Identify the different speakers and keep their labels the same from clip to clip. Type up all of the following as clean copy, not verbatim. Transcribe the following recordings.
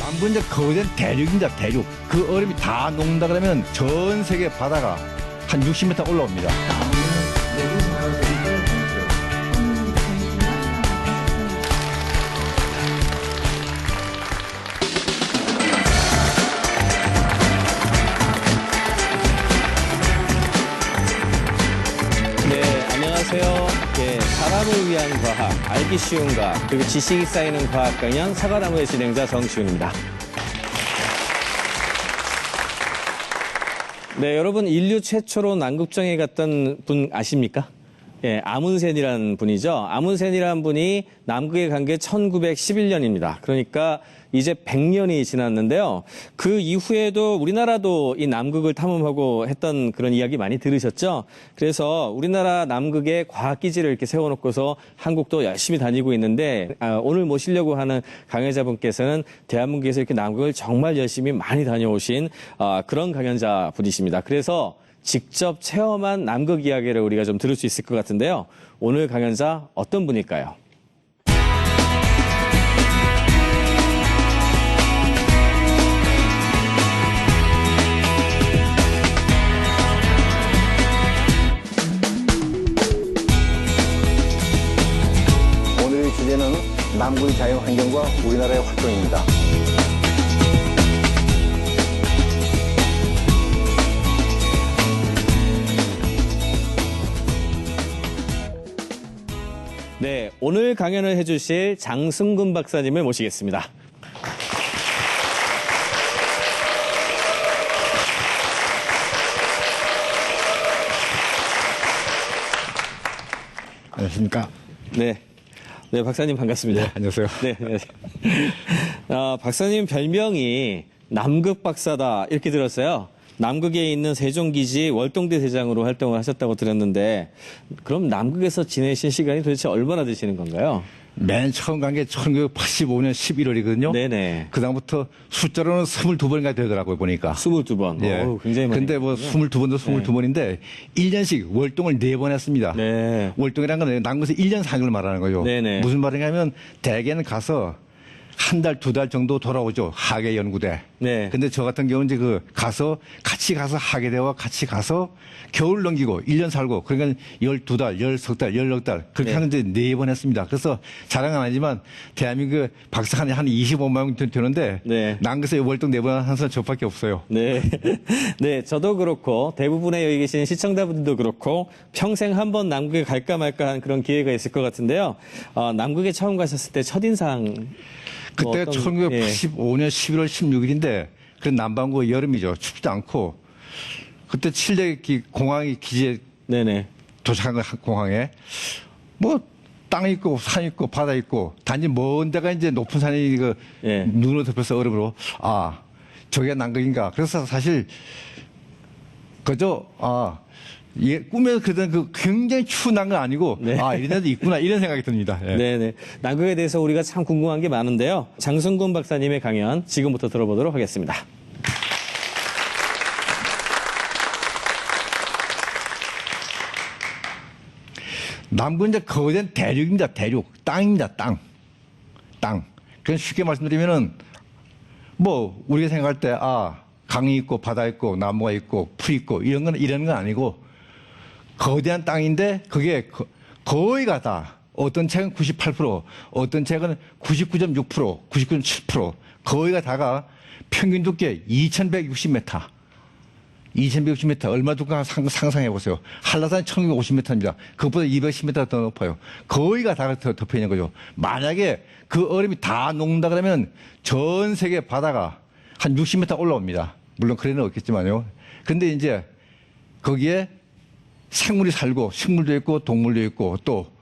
Speaker 1: 남부 이제 거대한 대륙입니다. 대륙. 그 얼음이 다 녹는다 그러면 전 세계 바다가 한 60m 올라옵니다.
Speaker 2: 안녕하세요. 사람을 위한 과학, 알기 쉬운 과학, 그리고 지식이 쌓이는 과학 강연 사과나무의 진행자 정시훈입니다. 네, 여러분 인류 최초로 남극정에 갔던 분 아십니까? 아문센이라는 분이죠. 아문센이라는 분이 남극에 간 게 1911년입니다. 그러니까 이제 100년이 지났는데요. 그 이후에도 우리나라도 이 남극을 탐험하고 했던 그런 이야기 많이 들으셨죠? 그래서 우리나라 남극에 과학기지를 이렇게 세워놓고서 한국도 열심히 다니고 있는데 오늘 모시려고 하는 강연자분께서는 대한민국에서 이렇게 남극을 정말 열심히 많이 다녀오신 그런 강연자 분이십니다. 그래서 직접 체험한 남극 이야기를 우리가 좀 들을 수 있을 것 같은데요. 오늘 강연자 어떤 분일까요?
Speaker 1: 오늘의 주제는 남극 자연환경과 우리나라의 활동입니다.
Speaker 2: 네, 오늘 강연을 해주실 장승근 박사님을 모시겠습니다.
Speaker 1: 안녕하십니까?
Speaker 2: 네, 박사님 반갑습니다.
Speaker 1: 네, 안녕하세요.
Speaker 2: 네, 박사님 별명이 남극 박사다 이렇게 들었어요. 남극에 있는 세종기지 월동대 대장으로 활동을 하셨다고 들었는데 그럼 남극에서 지내신 시간이 도대체 얼마나 되시는 건가요?
Speaker 1: 맨 처음 간 게 1985년 11월이거든요.
Speaker 2: 네네.
Speaker 1: 그다음부터 숫자로는 22번인가 되더라고요, 보니까.
Speaker 2: 22번.
Speaker 1: 예.
Speaker 2: 오, 굉장히 많이.
Speaker 1: 근데 뭐 22번도 22번인데 1년씩 월동을 4번 했습니다.
Speaker 2: 네.
Speaker 1: 월동이라는 건 남극에서 1년 상을 말하는 거죠.
Speaker 2: 네네.
Speaker 1: 무슨 말이냐면 대개는 가서 한 달, 2달 정도 돌아오죠. 하계 연구대.
Speaker 2: 네.
Speaker 1: 근데 저 같은 경우는 이제 같이 가서 하계대와 같이 가서 겨울 넘기고 1년 살고 그러니까 12달, 10달, 16달 그렇게
Speaker 2: 네.
Speaker 1: 하는 이제 4번 했습니다. 그래서 자랑은 아니지만 대한민국 박사 한 25만 명 되는데
Speaker 2: 네.
Speaker 1: 남극에서 월동 4번 한 사람 저밖에 없어요.
Speaker 2: 네. 네, 저도 그렇고 대부분의 여기 계신 시청자분들도 그렇고 평생 한번 남극에 갈까 말까 한 그런 기회가 있을 것 같은데요. 남극에 처음 가셨을 때 첫인상
Speaker 1: 그때 1985년 11월 16일인데 그 남반구 여름이죠. 춥지도 않고 그때 칠레 공항이 기지에
Speaker 2: 네네.
Speaker 1: 도착한 거 공항에 뭐 땅 있고 산 있고 바다 있고 단지 먼 데가 이제 높은 산이
Speaker 2: 예.
Speaker 1: 눈으로 덮여서 얼음으로 저게 남극인가. 그래서 사실 그저 꿈에서 그랬던 굉장히 추운 난 건 아니고
Speaker 2: 네.
Speaker 1: 이런 데도 있구나 이런 생각이 듭니다. 예.
Speaker 2: 네네. 남극에 대해서 우리가 참 궁금한 게 많은데요. 장승근 박사님의 강연 지금부터 들어보도록 하겠습니다.
Speaker 1: 남극은 이제 거대한 대륙입니다. 대륙. 땅입니다. 땅. 그냥 쉽게 말씀드리면은 뭐 우리가 생각할 때 강이 있고 바다 있고 나무가 있고 풀 있고 이런 건 아니고 거대한 땅인데 그게 거의가 다 어떤 책은 98%, 어떤 책은 99.6%, 99.7% 거의가 다가 평균 두께 2160m. 2160m 얼마 두께가 상상해 보세요. 한라산이 1950m입니다. 그것보다 210m 더 높아요. 거의가 다 덮여 있는 거죠. 만약에 그 얼음이 다 녹는다 그러면 전 세계 바다가 한 60m 올라옵니다. 물론 그래는 없겠지만요. 근데 이제 거기에 생물이 살고 식물도 있고 동물도 있고 또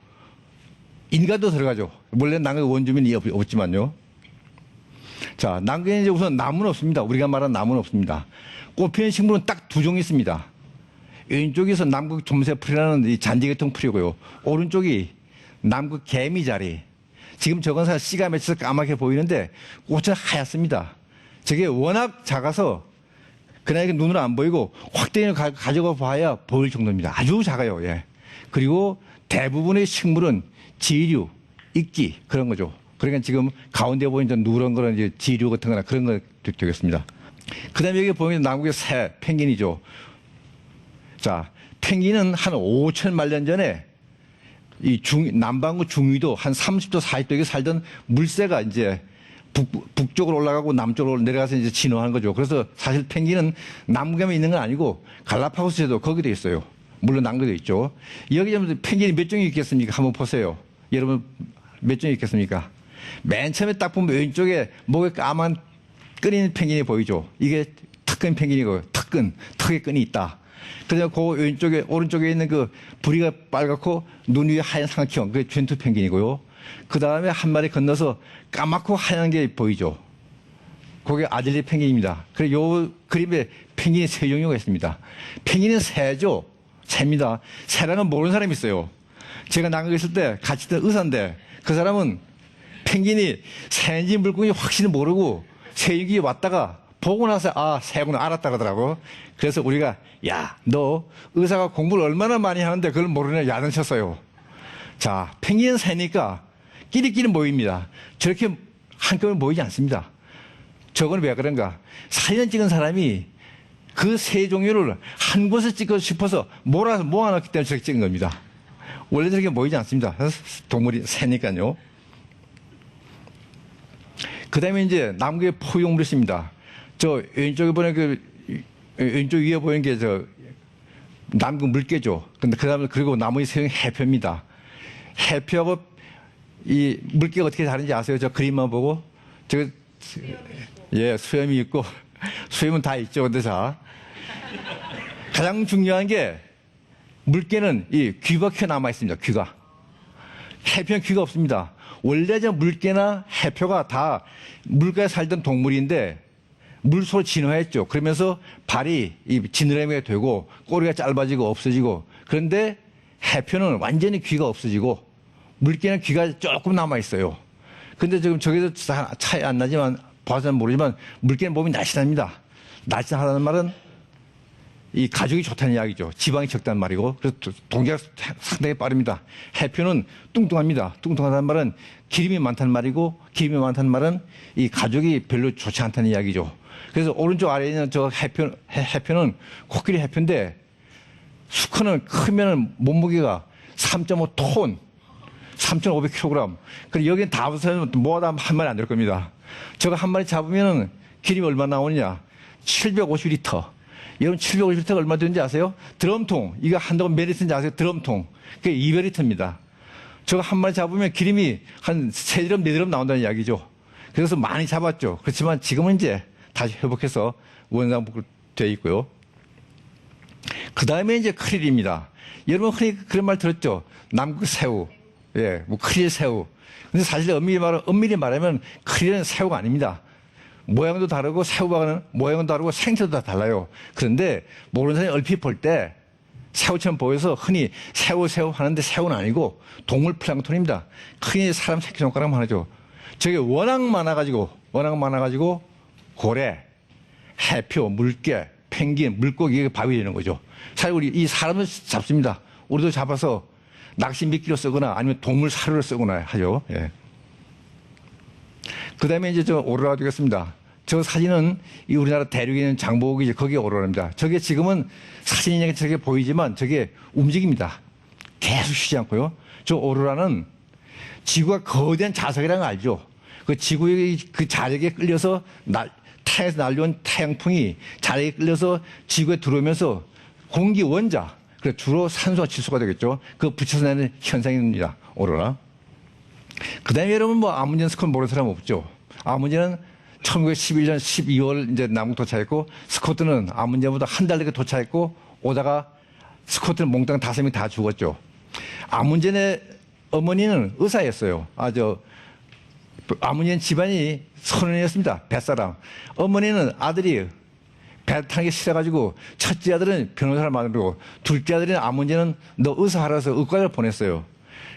Speaker 1: 인간도 들어가죠. 원래 남극 원주민이 없지만요. 자, 남극에 이제 우선 나무는 없습니다. 우리가 말하는 나무는 없습니다. 꽃피는 식물은 딱 두 종이 있습니다. 왼쪽에서 남극 좀새풀이라는 이 잔디계통 풀이고요. 오른쪽이 남극 개미자리. 지금 저건 사실 씨가 맺혀서 까맣게 보이는데 꽃은 하얗습니다. 저게 워낙 작아서 그러나 눈으로 안 보이고 확대인을 가져가 봐야 보일 정도입니다. 아주 작아요. 예. 그리고 대부분의 식물은 지류, 이끼 그런 거죠. 그러니까 지금 가운데 보이는 누런 거는 이제 지류 같은 거나 그런 거 되겠습니다. 그 다음에 여기 보면 남극의 새, 펭귄이죠. 자, 펭귄은 한 5천만 년 전에 이 남반구 중위도 한 30도, 40도에 살던 물새가 이제 북쪽으로 올라가고 남쪽으로 내려가서 이제 진화한 거죠. 그래서 사실 펭귄은 남극에만 있는 건 아니고 갈라파고스에도 거기도 있어요. 물론 남극에도 있죠. 여기 좀 펭귄이 몇 종이 있겠습니까? 한번 보세요. 여러분 몇 종이 있겠습니까? 맨 처음에 딱 보면 왼쪽에 목에 까만 끈인 펭귄이 보이죠. 이게 턱근 펭귄이고 턱에 끈이 있다. 그래서 그 왼쪽에 오른쪽에 있는 그 부리가 빨갛고 눈 위에 하얀 상악형 그게 젠투 펭귄이고요. 그 다음에 한 마리 건너서 까맣고 하얀 게 보이죠. 그게 아들리 펭귄입니다. 그리고 요 그림에 펭귄이 세 종류가 있습니다. 펭귄은 새죠. 새입니다. 새라는 모르는 사람이 있어요. 제가 남극에 있을 때 같이 있던 의사인데 그 사람은 펭귄이 새인지 물고기 확실히 모르고 새육이 왔다가 보고 나서 아 새구나 알았다 그러더라고. 그래서 우리가 야 너 의사가 공부를 얼마나 많이 하는데 그걸 모르냐 야단쳤어요. 자 펭귄은 새니까 끼리끼리 모입니다. 저렇게 한꺼번에 모이지 않습니다. 저건 왜 그런가? 사진 찍은 사람이 그 새 종류를 한 곳에 찍고 싶어서 몰아서 모아놨기 때문에 저렇게 찍은 겁니다. 원래 저렇게 모이지 않습니다. 동물이 새니까요. 그 다음에 이제 남극의 포유동물이 있습니다. 저 왼쪽에 보는 왼쪽 위에 보이는 게 저 남극 물개죠. 근데 그 다음에 그리고 나머지 세 종이 해표입니다. 해표하고 이 물개가 어떻게 다른지 아세요? 저 그림만 보고. 예, 수염이 있고, 수염은 다 있죠. 근데 자. 가장 중요한 게 물개는 이 귀가 켜 남아 있습니다. 귀가. 해표는 귀가 없습니다. 원래 저 물개나 해표가 다 물가에 살던 동물인데 물소로 진화했죠. 그러면서 발이 이 지느러미가 되고 꼬리가 짧아지고 없어지고 그런데 해표는 완전히 귀가 없어지고 물개는 귀가 조금 남아 있어요. 근데 지금 저기서 차이 안 나지만 봐서는 모르지만 물개는 몸이 날씬합니다. 날씬하다는 말은 이 가죽이 좋다는 이야기죠. 지방이 적다는 말이고 그래서 동작이 상당히 빠릅니다. 해표는 뚱뚱합니다. 뚱뚱하다는 말은 기름이 많다는 말이고 기름이 많다는 말은 이 가죽이 별로 좋지 않다는 이야기죠. 그래서 오른쪽 아래에 있는 저 해표는 코끼리 해표인데 수컷은 크면은 몸무게가 3.5톤, 3,500kg. 그리고 여기는 다 붙으면 뭐다 한 마리 안 될 겁니다. 저거 한 마리 잡으면은 기름이 얼마 나오느냐? 750리터. 여러분 750리터가 얼마 되는지 아세요? 드럼통. 이거 한동안 몇 리터인지 아세요? 드럼통. 그게 200리터입니다. 저거 한 마리 잡으면 기름이 한 3드럼, 4드럼 나온다는 이야기죠. 그래서 많이 잡았죠. 그렇지만 지금은 이제 다시 회복해서 원상복구 되어 있고요. 그 다음에 이제 크릴입니다. 여러분 흔히 그런 말 들었죠? 남극 새우. 예, 뭐 크릴 새우. 근데 사실 엄밀히 말하면 크릴은 새우가 아닙니다. 모양도 다르고 새우와는 모양도 다르고 생태도 다 달라요. 그런데 모르는 사람이 얼핏 볼 때 새우처럼 보여서 흔히 새우 하는데 새우는 아니고 동물 플랑크톤입니다. 흔히 사람 새끼손가락만 하죠. 저게 워낙 많아가지고 고래, 해표, 물개, 펭귄, 물고기 이게 밥이 되는 거죠. 사실 우리 이 사람을 잡습니다. 우리도 잡아서 낚시 미끼로 쓰거나 아니면 동물 사료로 쓰거나 하죠. 예. 그 다음에 이제 저 오로라 되겠습니다. 저 사진은 이 우리나라 대륙에 있는 장보고기 거기에 오로라입니다. 저게 지금은 사진이 저게 보이지만 저게 움직입니다. 계속 쉬지 않고요. 저 오로라는 지구가 거대한 자석이라는 걸 알죠. 그 지구의 그 자력에 끌려서 태양에서 날려온 태양풍이 자력에 끌려서 지구에 들어오면서 공기 원자, 주로 산소와 질소가 되겠죠. 그거 붙여서 내는 현상입니다. 오로라. 그 다음에 여러분 뭐 아문제는 스콧 모르는 사람 없죠. 아문제는 1911년 12월 이제 남극 도착했고 스코트는 아문제보다 한 달 늦게 도착했고 오다가 스코트는 몽땅 5명이 다 죽었죠. 아문제의 어머니는 의사였어요. 아문제는 집안이 선원이었습니다. 뱃사람. 어머니는 아들이 배 타는 게 싫어가지고 첫째 아들은 변호사를 만들고 둘째 아들은 아문제는 너 의사하라서 의과를 보냈어요.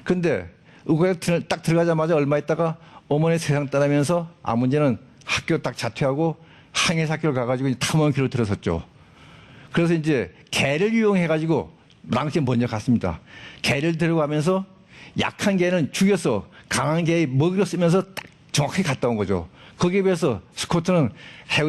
Speaker 1: 근데 의과에 딱 들어가자마자 얼마 있다가 어머니 세상 떠나면서 아문제는 학교 딱 자퇴하고 항해 사격을 가가지고 탐험기로 들어섰죠. 그래서 이제 개를 이용해가지고 낭시에 먼저 갔습니다. 개를 들어가면서 약한 개는 죽여서 강한 개의 먹이로 쓰면서 딱 정확하게 갔다 온 거죠. 거기에 비해서 스코트는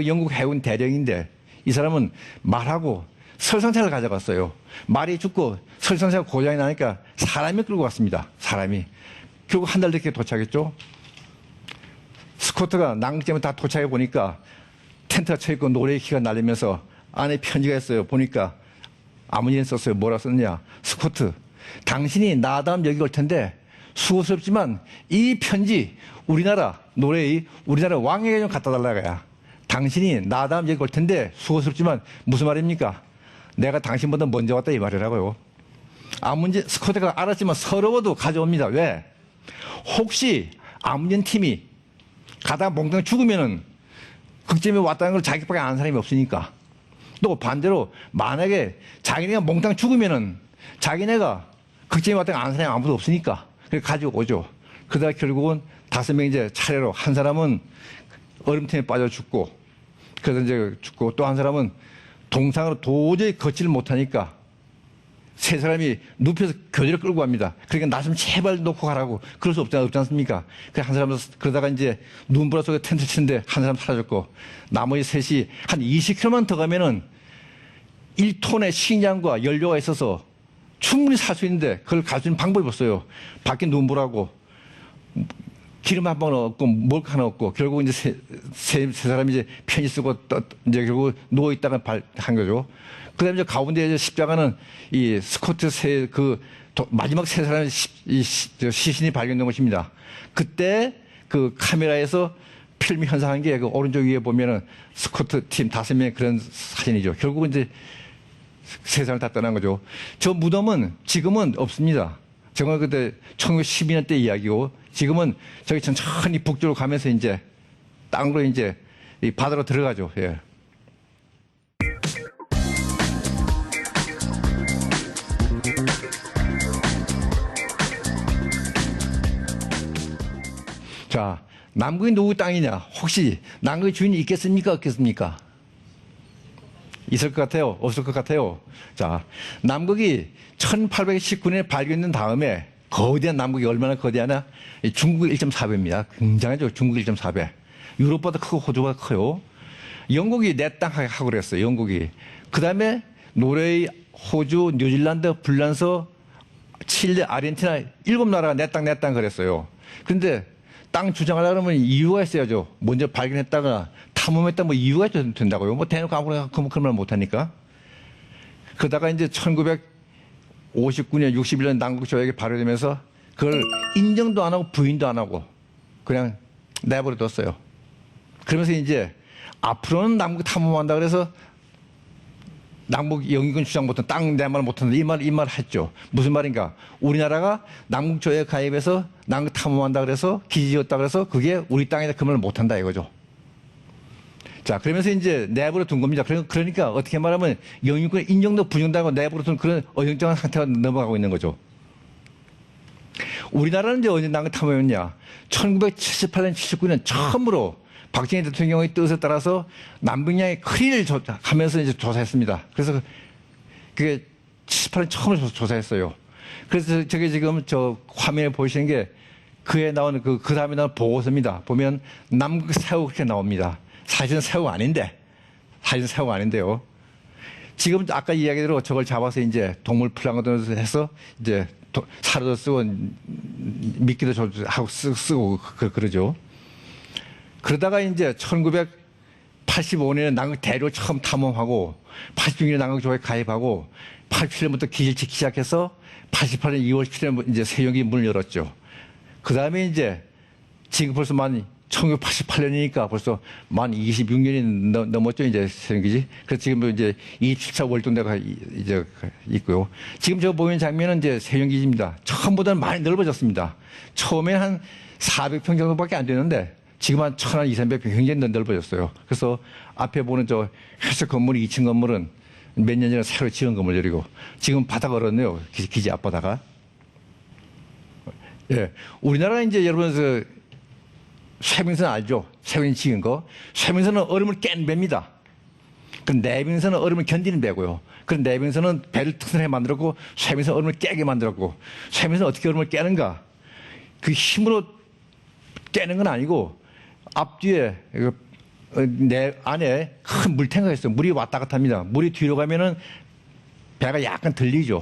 Speaker 1: 영국 해군 대령인데 이 사람은 말하고 설상차를 가져갔어요. 말이 죽고 설상차가 고장이 나니까 사람이 끌고 갔습니다. 사람이. 결국 한 달 늦게 도착했죠. 스코트가 낭극점에 다 도착해 보니까 텐트가 쳐있고 노래기가 날리면서 안에 편지가 있어요. 보니까 아무리 썼어요. 뭐라 썼냐. 스코트, 당신이 나 다음 여기 올 텐데 수고스럽지만 이 편지 우리나라 노래의 우리나라 왕에게 좀 갖다 달라고야. 당신이 나 다음 여기 올 텐데 수고스럽지만 무슨 말입니까? 내가 당신보다 먼저 왔다 이 말이라고요. 아문제 스코트가 알았지만 서러워도 가져옵니다. 왜? 혹시 아문제 팀이 가다가 몽땅 죽으면은 극점에 왔다는 걸 자기밖에 아는 사람이 없으니까. 또 반대로 만약에 자기네가 몽땅 죽으면은 자기네가 극점에 왔다는 걸 아는 사람이 아무도 없으니까. 그래서 가지고 오죠. 그러다 결국은 5명이 이제 차례로 한 사람은 얼음팀에 빠져 죽고 그래서 이제 죽고 또 한 사람은 동상으로 도저히 걷지를 못하니까 세 사람이 눕혀서 교대를 끌고 갑니다. 그러니까 나 좀 제발 놓고 가라고. 그럴 수 없지 않습니까? 그래서 한 사람은 그러다가 이제 눈보라 속에 텐트 치는데 한 사람 사라졌고 나머지 셋이 한 20km만 더 가면은 1톤의 식량과 연료가 있어서 충분히 살 수 있는데 그걸 갈 수 있는 방법이 없어요. 밖에 눈보라고 기름 한 방 없고 먹을 거 하나 없고 결국 이제 세 사람이 이제 편지 쓰고 이제 결국 누워 있다가 한 거죠. 그다음에 이제 가운데 이제 십자가는 이 스코트 마지막 세 사람의 시신이 발견된 것입니다. 그때 그 카메라에서 필름 현상한 게 그 오른쪽 위에 보면은 스코트 팀 5명의 그런 사진이죠. 결국은 이제 세 사람을 다 떠난 거죠. 저 무덤은 지금은 없습니다. 저건 그때 1912년 때 이야기고 지금은 저기 천천히 북쪽으로 가면서 이제 땅으로 이제 이 바다로 들어가죠. 예. 자, 남극이 누구 땅이냐? 혹시 남극의 주인이 있겠습니까? 없겠습니까? 있을 것 같아요? 없을 것 같아요? 자, 남극이 1819년에 발견된 다음에 거대한 남극이 얼마나 거대하나? 중국 1.4배입니다. 굉장하죠. 중국 1.4배. 유럽보다 크고 호주보다 커요. 영국이 내 땅 하고 그랬어요. 영국이. 그 다음에 노르웨이, 호주, 뉴질랜드, 불란서, 칠레, 아르헨티나 7나라가 내 땅 그랬어요. 그런데 땅 주장하려면 그러면 이유가 있어야죠. 먼저 발견했다거나 탐험했다 뭐 이유가 된다고요. 뭐 대놓고 아무나 그런 말 못하니까. 그러다가 이제 1959년, 61년 남북 조약이 발효되면서 그걸 인정도 안 하고 부인도 안 하고 그냥 내버려 뒀어요. 그러면서 이제 앞으로는 남북 탐험한다 그래서 남북 영유권 주장 못한 땅 내 말 못한다 이 말 했죠. 무슨 말인가? 우리나라가 남북 조약에 가입해서 남북 탐험한다 그래서 기지 지었다 그래서 그게 우리 땅에다 그 말을 못한다 이거죠. 자, 그러면서 이제 내버려 둔 겁니다. 그러니까 어떻게 말하면 영유권 인정도 부정당하고 내버려 둔 그런 어정쩡한 상태가 넘어가고 있는 거죠. 우리나라는 이제 언제 남북 탐험했냐? 1978년, 79년 처음으로 박정희 대통령의 뜻에 따라서 남북양의 크리를 하면서 이제 조사했습니다. 그래서 그게 78년 처음으로 조사했어요. 그래서 저게 지금 저 화면에 보시는 게 그에 나오는 그 다음에 나온 보고서입니다. 보면 남극 새우 그렇게 나옵니다. 사실은 새우가 아닌데, 사실은 새우가 아닌데요. 지금 아까 이야기대로 저걸 잡아서 이제 동물 플랑크톤을 해서 이제 사료도 쓰고 미끼도 하고 쓰고 그러죠. 그러다가 이제 1985년에 남극 대륙 처음 탐험하고 86년에 남극 조약에 가입하고 87년부터 기지를 짓기 시작해서 88년 2월 7일 이제 세용기 문을 열었죠. 그 다음에 이제 지금 벌써 1988년이니까 벌써 만 26년이 넘었죠, 이제 세용기지. 그래서 지금 이제 27차 월동대가 이제 있고요. 지금 저 보이는 장면은 이제 세용기지입니다. 처음보다는 많이 넓어졌습니다. 처음에 한 400평 정도밖에 안 되는데 지금 한 1,000, 200평 굉장히 넓어졌어요. 그래서 앞에 보는 저 회색 건물 2층 건물은 몇 년 전에 새로 지은 건물들이고 지금 바다가 얼었네요. 기지 앞바다가. 예. 우리나라 이제 여러분 쇠빙선 알죠? 쇠빙선 지은 거. 쇠빙선은 얼음을 깬 배입니다. 그 내빙선은 얼음을 견디는 배고요. 그 내빙선은 배를 튼튼하게 만들었고 쇠빙선은 얼음을 깨게 만들었고 쇠빙선은 어떻게 얼음을 깨는가? 그 힘으로 깨는 건 아니고 앞뒤에 내 안에 큰 물탱크가 있어요. 물이 왔다 갔다 합니다. 물이 뒤로 가면은 배가 약간 들리죠.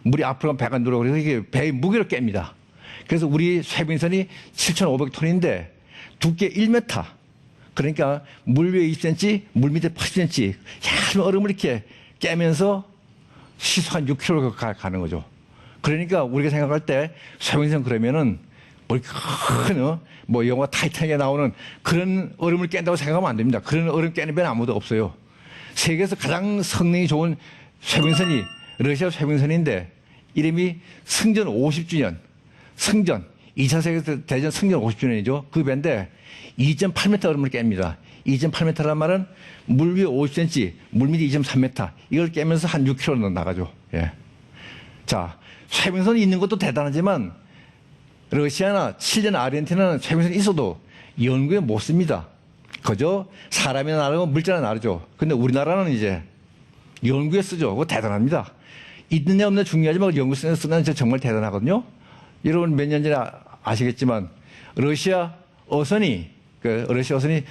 Speaker 1: 물이 앞으로 가면 배가 늘어가고 그래서 이게 배의 무게를 깹니다. 그래서 우리 쇠빙선이 7,500톤인데 두께 1m. 그러니까 물 위에 20cm, 물 밑에 80cm. 얇은 얼음을 이렇게 깨면서 시속 한 6km 가는 거죠. 그러니까 우리가 생각할 때 쇠빙선 그러면은 뭐 영화 타이타닉에 나오는 그런 얼음을 깬다고 생각하면 안 됩니다. 그런 얼음 깨는 배는 아무도 없어요. 세계에서 가장 성능이 좋은 쇠빙선이 러시아 쇠빙선인데 이름이 승전 50주년. 승전 2차 세계대전 승전 50주년이죠. 그 배인데 2.8m 얼음을 깹니다. 2.8m란 말은 물 위에 50cm, 물 밑에 2.3m. 이걸 깨면서 한 6km 나가죠. 예. 자, 쇠빙선이 있는 것도 대단하지만 러시아나 칠레나 아르헨티나는 쇠빙선이 있어도 연구에 못 씁니다. 그저 사람이나 나르고 물자나 나르죠. 근데 우리나라는 이제 연구에 쓰죠. 그거 대단합니다. 있느냐 없느냐 중요하지만 연구에 쓰는 게 정말 대단하거든요. 여러분 몇 년 전에 아시겠지만 러시아 어선이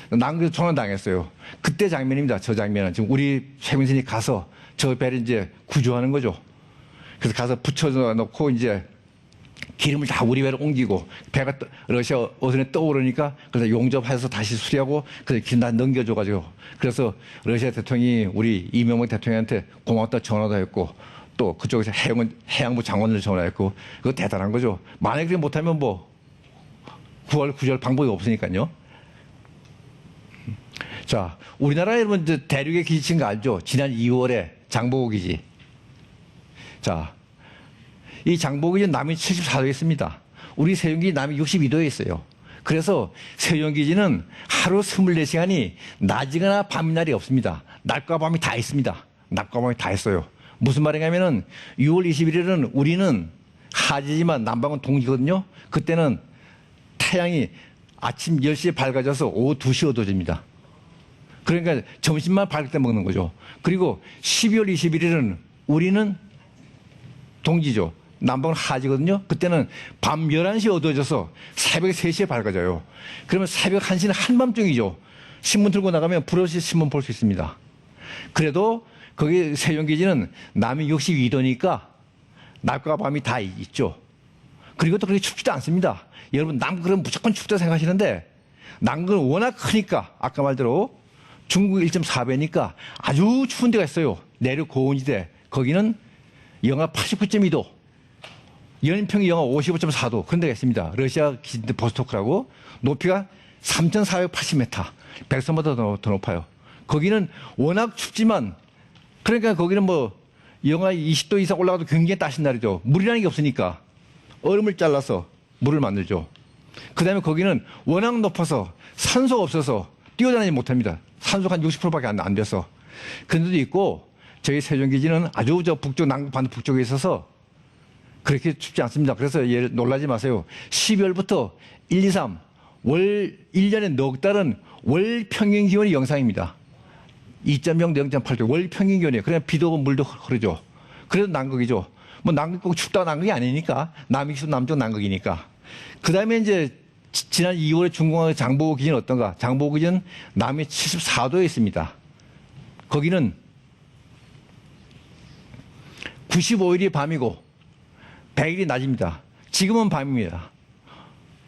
Speaker 1: 남극에서 조난당했어요. 그때 장면입니다. 저 장면은 지금 우리 쇠빙선이 가서 저 배를 이제 구조하는 거죠. 그래서 가서 붙여놓고 이제 기름을 다 우리 배로 옮기고 배가 러시아 어선에 떠오르니까 그래서 용접해서 다시 수리하고 그래서 기름 다 넘겨줘가지고 그래서 러시아 대통령이 우리 이명박 대통령한테 고맙다 전화도 했고 또 그쪽에서 해양부 장관을 전화했고 그거 대단한 거죠. 만약에 그렇게 못하면 뭐 구할 방법이 없으니까요. 자, 우리나라 여러분 대륙의 기지 친 거 알죠? 지난 2월에 장보고 기지. 자, 이 장보고 기지는 남이 74도에 있습니다. 우리 세운기지 남이 62도에 있어요. 그래서 세운기지는 하루 24시간이 낮이거나 밤이 날이 없습니다. 낮과 밤이 다 있습니다. 낮과 밤이 다 있어요. 무슨 말이냐면은 6월 21일은 우리는 하지지만 남방은 동지거든요. 그때는 태양이 아침 10시에 밝아져서 오후 2시 어두워집니다. 그러니까 점심만 밝을 때 먹는 거죠. 그리고 12월 21일은 우리는 동지죠. 남방은 하지거든요. 그때는 밤 11시 어두워져서 새벽 3시에 밝아져요. 그러면 새벽 1시는 한밤중이죠. 신문 들고 나가면 불없이 신문 볼 수 있습니다. 그래도 거기 세종기지는 남이 62도니까 낮과 밤이 다 있죠. 그리고 또 그렇게 춥지도 않습니다. 여러분 남극은 무조건 춥다 생각하시는데 남극은 워낙 크니까 아까 말대로 중국 1.4배니까 아주 추운 데가 있어요. 내륙 고온지대. 거기는 영하 89.2도. 연평이 영하 55.4도. 그런 데가 있습니다. 러시아 기지인데 보스토크라고 높이가 3,480m. 백선보다 더 높아요. 거기는 워낙 춥지만 그러니까 거기는 뭐 영하 20도 이상 올라가도 굉장히 따신 날이죠. 물이라는 게 없으니까 얼음을 잘라서 물을 만들죠. 그 다음에 거기는 워낙 높아서 산소가 없어서 뛰어다니지 못합니다. 산소가 한 60%밖에 안 돼서. 그런 데도 있고 저희 세종기지는 아주 저 북쪽, 남극 반도 북쪽에 있어서 그렇게 춥지 않습니다. 그래서 놀라지 마세요. 12월부터 1, 2, 3, 1년에 넉 달은 월 평균 기온이 영상입니다. 2.0, 0.8도 월 평균 기온이에요. 그냥 비도 오고 물도 흐르죠. 그래도 남극이죠. 뭐 남극 꼭 춥다고 남극이 아니니까 남이 춥 남쪽 남극이니까. 그 다음에 이제 지난 2월에 중공항의 장보고 기지는 어떤가? 장보고 기지는 남이 74도에 있습니다. 거기는 95일이 밤이고 100일이 낮입니다. 지금은 밤입니다.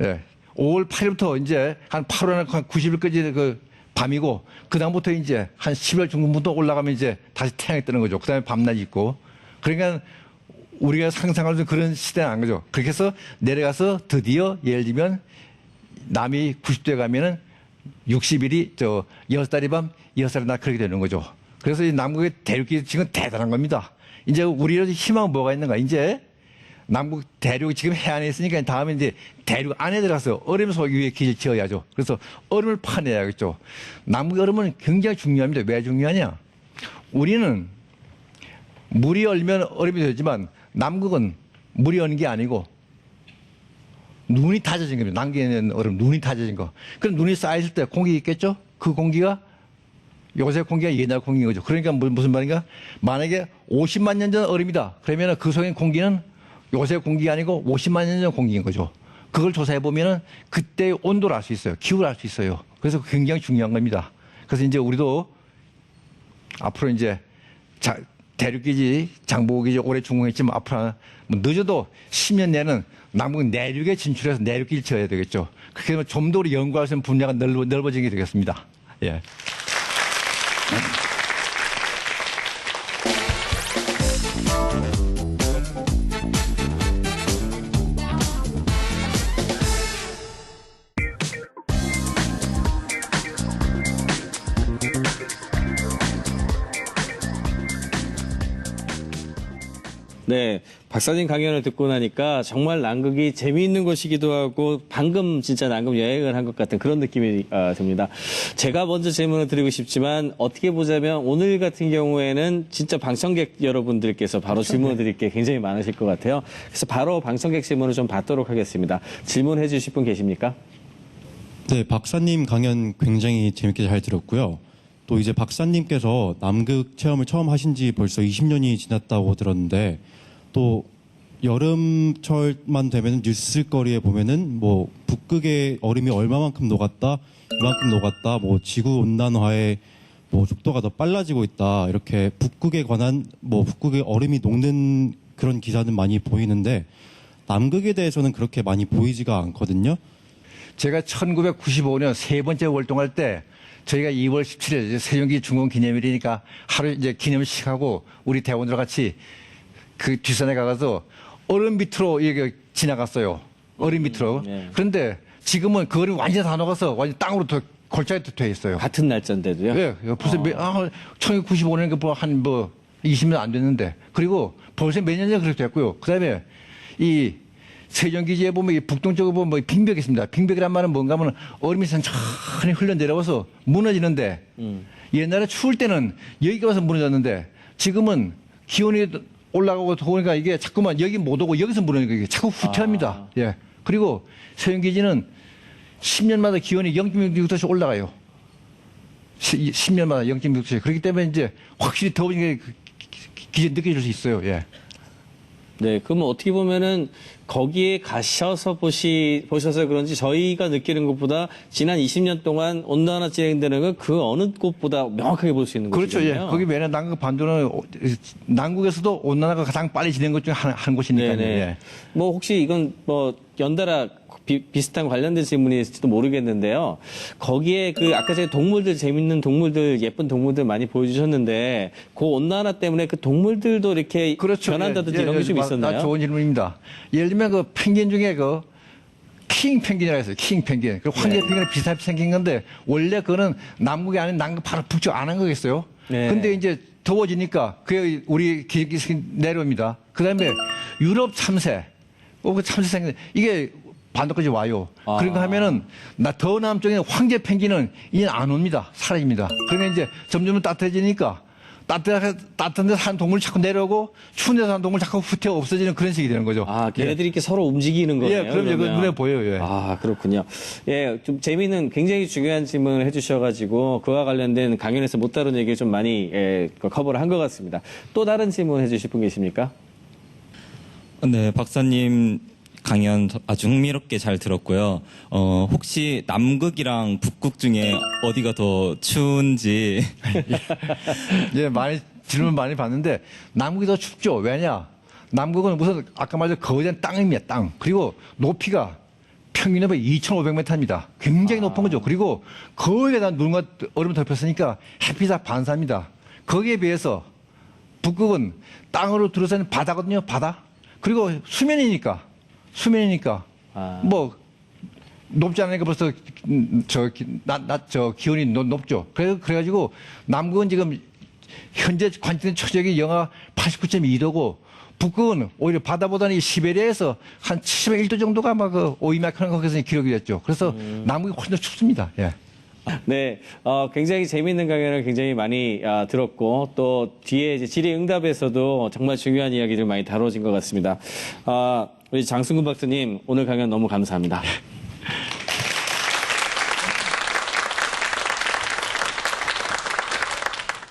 Speaker 1: 예. 5월 8일부터 이제 한 8월 한 90일까지 그 밤이고 그다음부터 이제 한 10월 중순부터 올라가면 이제 다시 태양이 뜨는 거죠. 그다음에 밤낮이 있고. 그러니까 우리가 상상할 수 있는 그런 시대는 안 거죠. 그렇게 해서 내려가서 드디어 예를 들면 남이 90도에 가면은 60일이 6달이 밤 6달이 낮 그렇게 되는 거죠. 그래서 이 남극의 대륙이 지금 대단한 겁니다. 이제 우리의 희망은 뭐가 있는가? 이제 남극 대륙이 지금 해안에 있으니까 다음에 이제 대륙 안에 들어가서 얼음 속 위에 기지를 지어야죠. 그래서 얼음을 파내야겠죠. 남극 얼음은 굉장히 중요합니다. 왜 중요하냐? 우리는 물이 얼면 얼음이 되지만 남극은 물이 어는 게 아니고 눈이 다져진 겁니다. 남극에 있는 얼음, 눈이 다져진 거. 그럼 눈이 쌓였을 때 공기 있겠죠? 그 공기가 요새 공기가 옛날 공기인 거죠. 그러니까 무슨 말인가? 만약에 50만 년 전 얼음이다. 그러면 그 속에 공기는 요새 공기가 아니고 50만 년 전 공기인 거죠. 그걸 조사해 보면은 그때의 온도를 알 수 있어요. 기후를 알 수 있어요. 그래서 굉장히 중요한 겁니다. 그래서 이제 우리도 앞으로 이제 대륙기지, 장보기지 오래 준공했지만 앞으로 뭐 늦어도 10년 내는 남북 내륙에 진출해서 내륙기를 지어야 되겠죠. 그렇게 되면 좀 더 우리 연구할 수 있는 분야가 넓어지게 되겠습니다. 예.
Speaker 2: 네, 박사님 강연을 듣고 나니까 정말 남극이 재미있는 곳이기도 하고 방금 진짜 남극 여행을 한 것 같은 그런 느낌이 듭니다. 제가 먼저 질문을 드리고 싶지만 어떻게 보자면 오늘 같은 경우에는 진짜 방청객 여러분들께서 바로 질문을 드릴 게 굉장히 많으실 것 같아요. 그래서 바로 방청객 질문을 좀 받도록 하겠습니다. 질문해 주실 분 계십니까?
Speaker 3: 네, 박사님 강연 굉장히 재밌게 잘 들었고요. 또 이제 박사님께서 남극 체험을 처음 하신 지 벌써 20년이 지났다고 들었는데 또 여름철만 되면 뉴스거리에 보면은 뭐 북극의 얼음이 얼마만큼 녹았다, 이만큼 녹았다, 뭐 지구 온난화의 뭐 속도가 더 빨라지고 있다 이렇게 북극에 관한 뭐 북극의 얼음이 녹는 그런 기사는 많이 보이는데 남극에 대해서는 그렇게 많이 보이지가 않거든요.
Speaker 1: 제가 1995년 세 번째 월동할 때 저희가 2월 17일 세종기 준공 기념일이니까 하루 이제 기념식하고 우리 대원들 같이 그 뒷산에 가서 얼음 밑으로 이게 지나갔어요. 얼음 밑으로.
Speaker 2: 네.
Speaker 1: 그런데 지금은 그 얼음이 완전히 다 녹아서 완전 땅으로 골짜기로 돼 있어요.
Speaker 2: 같은 날짜인데도요?
Speaker 1: 네. 벌써 1995년이니까 한 20년 안 됐는데. 그리고 벌써 몇 년 전에 그렇게 됐고요. 그 다음에 이 세종기지에 보면 이 북동쪽에 보면 뭐 빙벽이 있습니다. 빙벽이란 말은 뭔가 하면 얼음이 천천히 흘러내려와서 무너지는데 옛날에 추울 때는 여기가 와서 무너졌는데 지금은 기온이 올라가고 더우니까 이게 자꾸만 여기 못 오고 여기서 무너지니까 이게 자꾸 후퇴합니다. 예. 그리고 세종기지는 10년마다 기온이 0.6도씩 올라가요. 10년마다 0.6도씩. 그렇기 때문에 이제 확실히 더운 게 기지 느껴질 수 있어요. 예.
Speaker 2: 네, 그러면 어떻게 보면은 거기에 가셔서 보셔서 그런지 저희가 느끼는 것보다 지난 20년 동안 온난화 진행되는 건 그 어느 곳보다 명확하게 볼 수 있는
Speaker 1: 그렇죠.
Speaker 2: 곳이거든요.
Speaker 1: 예. 거기 매년 남극 반도는 남극에서도 온난화가 가장 빨리 진행된 것 중에 한 곳이니까요.
Speaker 2: 네네.
Speaker 1: 예.
Speaker 2: 뭐 혹시 이건 뭐 연달아 비슷한 관련된 질문일지도 모르겠는데요. 거기에 그 아까 전에 동물들 재밌는 동물들 예쁜 동물들 많이 보여주셨는데 그 온난화 때문에 그 동물들도 이렇게
Speaker 1: 그렇죠.
Speaker 2: 변한다든지
Speaker 1: 예.
Speaker 2: 이런 게 좀 있었나요?
Speaker 1: 좋은 질문입니다. 예를 들면 그 펭귄 중에 그 킹 펭귄이라고 했어요. 킹 펭귄. 그 황제 펭귄이랑 비슷하게 생긴 건데 원래 그거는 남극이 아닌 남극 바로 북쪽 안 한 거겠어요.
Speaker 2: 네.
Speaker 1: 근데 이제 더워지니까 그게 우리 기억이 내려옵니다. 그 다음에 유럽 참새. 그 참새 생긴 이게 반도까지 와요.
Speaker 2: 아.
Speaker 1: 그러니까 하면은 더 남쪽에 황제 펭귄은 이제 안 옵니다. 사라집니다. 그러니까 이제 점점 따뜻해지니까 따뜻한 데서 한 동물 자꾸 내려오고 추운 데서 한 동물 자꾸 후퇴 없어지는 그런 식이 되는 거죠.
Speaker 2: 아, 걔네들이 이렇게 서로 움직이는 거예요.
Speaker 1: 예, 그럼요. 그 눈에 보여요. 예.
Speaker 2: 아, 그렇군요. 예, 좀 재미있는 굉장히 중요한 질문을 해주셔가지고 그와 관련된 강연에서 못 다룬 얘기 좀 많이 커버를 한 것 같습니다. 또 다른 질문 해주실 분 계십니까?
Speaker 4: 네, 박사님 강연 아주 흥미롭게 잘 들었고요. 혹시 남극이랑 북극 중에 어디가 더 추운지.
Speaker 1: 예, 질문 많이 받는데 남극이 더 춥죠. 왜냐? 남극은 우선 아까 말한 거대한 땅입니다. 땅. 그리고 높이가 평균 높이 2,500m입니다. 굉장히 높은 거죠. 그리고 거기에 다 눈과 얼음을 덮였으니까 햇빛이 반사입니다. 거기에 비해서 북극은 땅으로 둘러싸인 바다거든요. 바다. 그리고 수면이니까 뭐 높지 않으니까 벌써 기온이 높죠. 그래가지고 남극은 지금 현재 관측된 최저기 영하 89.2도고 북극은 오히려 바다보다는 이 시베리아에서 한 71도 정도가 아마 그 오이맥 하는 거기서 기록이 됐죠. 그래서 남극이 훨씬 더 춥습니다. 예.
Speaker 2: 네, 굉장히 재미있는 강연을 굉장히 많이 들었고 또 뒤에 이제 질의응답에서도 정말 중요한 이야기들 많이 다뤄진 것 같습니다. 우리 장승근 박사님 오늘 강연 너무 감사합니다.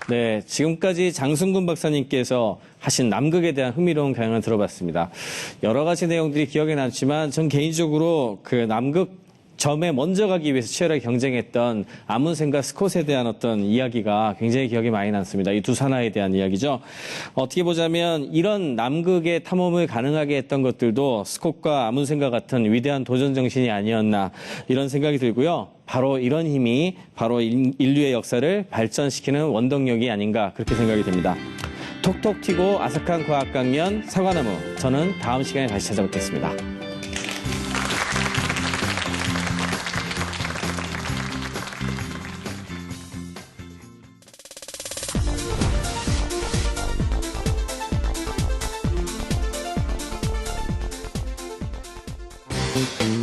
Speaker 2: 네, 지금까지 장승근 박사님께서 하신 남극에 대한 흥미로운 강연을 들어봤습니다. 여러 가지 내용들이 기억에 남지만 전 개인적으로 그 남극 점에 먼저 가기 위해서 치열하게 경쟁했던 아문센과 스콧에 대한 어떤 이야기가 굉장히 기억에 많이 남습니다. 이 두 산하에 대한 이야기죠. 어떻게 보자면 이런 남극의 탐험을 가능하게 했던 것들도 스콧과 아문센과 같은 위대한 도전 정신이 아니었나 이런 생각이 들고요. 바로 이런 힘이 바로 인류의 역사를 발전시키는 원동력이 아닌가 그렇게 생각이 됩니다. 톡톡 튀고 아삭한 과학 강연 사과나무. 저는 다음 시간에 다시 찾아뵙겠습니다.
Speaker 5: Thank you.